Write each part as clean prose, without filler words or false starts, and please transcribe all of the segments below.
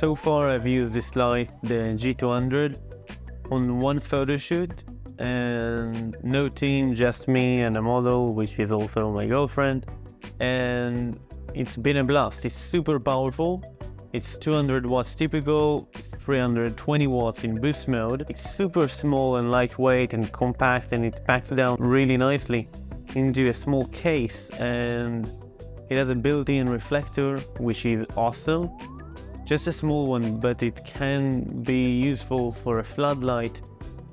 So far I've used this light, the G200, on one photo shoot, and no team, just me and a model, which is also my girlfriend, and it's been a blast. It's super powerful. It's 200 watts typical, it's 320 watts in boost mode. It's super small and lightweight and compact, and it packs down really nicely into a small case, and it has a built-in reflector, which is awesome. Just a small one, but it can be useful for a floodlight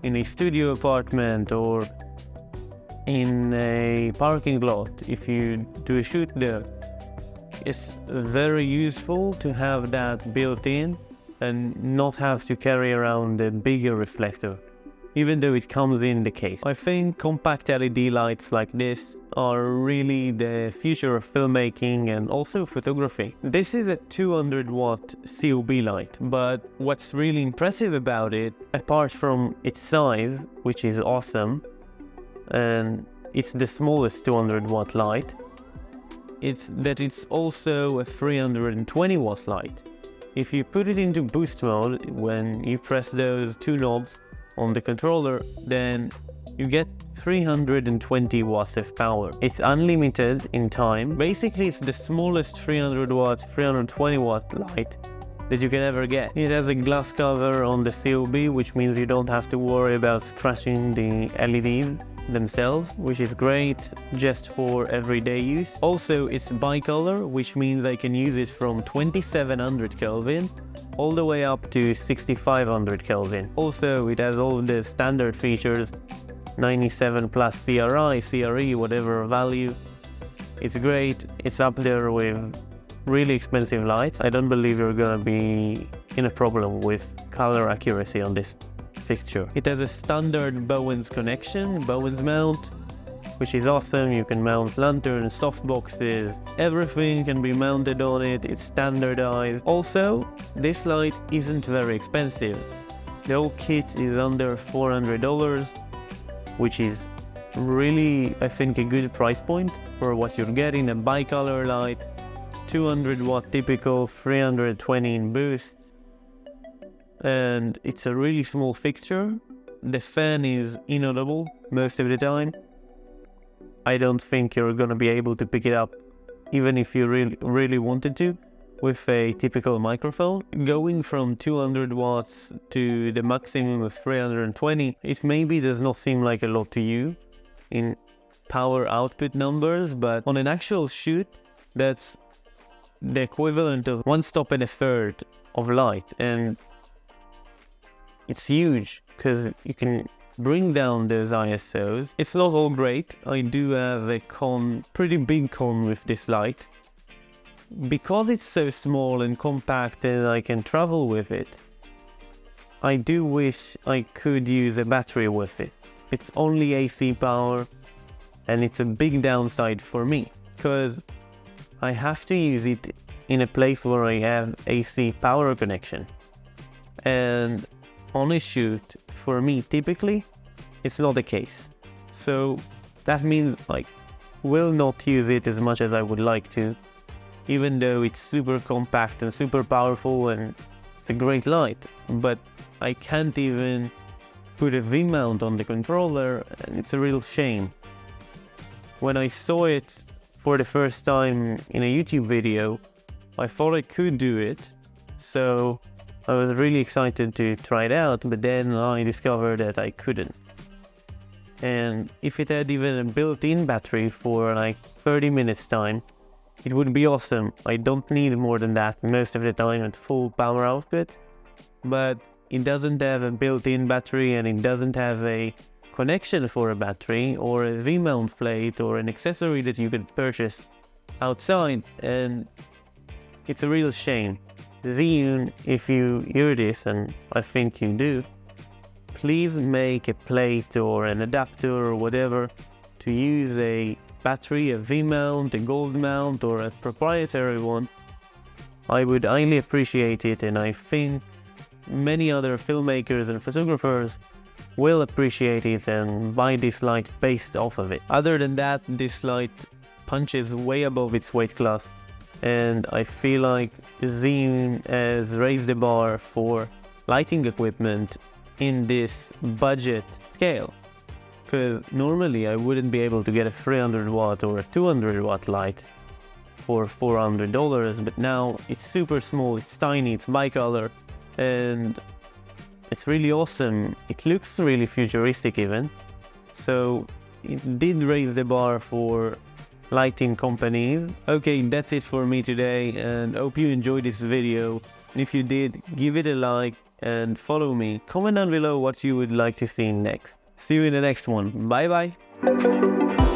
in a studio apartment or in a parking lot if you do a shoot there. It's very useful to have that built in and not have to carry around a bigger reflector, even though it comes in the case. I think compact LED lights like this are really the future of filmmaking and also photography. This is a 200 watt COB light, but what's really impressive about it, apart from its size, which is awesome, and it's the smallest 200 watt light, it's that it's also a 320 watts light. If you put it into boost mode, when you press those two knobs on the controller, then you get 320 watts of power. It's unlimited in time. Basically, it's the smallest 300 watt, 320 watt light that you can ever get. It has a glass cover on the COB, which means you don't have to worry about scratching the LEDs themselves, which is great just for everyday use. Also, it's bicolor, which means I can use it from 2700 Kelvin all the way up to 6500 Kelvin. Also, it has all the standard features, 97 plus CRI, CRE, whatever value. It's great. It's up there with really expensive lights. I don't believe you're gonna be in a problem with color accuracy on this fixture. It has a standard Bowens connection, Bowens mount, which is awesome. You can mount lanterns, softboxes, everything can be mounted on it. It's standardized. Also, this light isn't very expensive. The whole kit is under $400, which is really, I think, a good price point for what you're getting. A bicolor light, 200 watt typical, 320 in boost, and it's a really small fixture. The fan is inaudible most of the time. I don't think you're gonna be able to pick it up even if you really wanted to with a typical microphone. Going from 200 watts to the maximum of 320, it maybe does not seem like a lot to you in power output numbers, but on an actual shoot, that's the equivalent of one stop and a third of light, and it's huge because you can bring down those ISOs. It's not all great. I do have a pretty big con with this light. Because it's so small and compact and I can travel with it, I do wish I could use a battery with it. It's only AC power, and it's a big downside for me because I have to use it in a place where I have AC power connection. And on a shoot, for me, typically, it's not the case. So that means I will not use it as much as I would like to, even though it's super compact and super powerful and it's a great light. But I can't even put a V-mount on the controller, and it's a real shame. When I saw it for the first time in a YouTube video, I thought I could do it, so I was really excited to try it out, but then I discovered that I couldn't. And if it had even a built-in battery for like 30 minutes time, it would be awesome. I don't need more than that most of the time at full power output, but it doesn't have a built-in battery, and it doesn't have a connection for a battery or a V-mount plate or an accessory that you could purchase outside, and it's a real shame. Zhiyun, if you hear this, and I think you do, please make a plate or an adapter or whatever to use a battery, a V-mount, a gold mount, or a proprietary one. I would highly appreciate it, and I think many other filmmakers and photographers will appreciate it and buy this light based off of it. Other than that, this light punches way above its weight class. and I feel like Zhiyun has raised the bar for lighting equipment in this budget scale. Because normally I wouldn't be able to get a 300 watt or a 200 watt light for $400, but now it's super small, it's tiny, it's bicolor, and it's really awesome. It looks really futuristic even. So it did raise the bar for lighting companies. Okay, that's it for me today, and hope you enjoyed this video. And if you did, give it a like and follow me. Comment down below what you would like to see next. See you in the next one. Bye bye.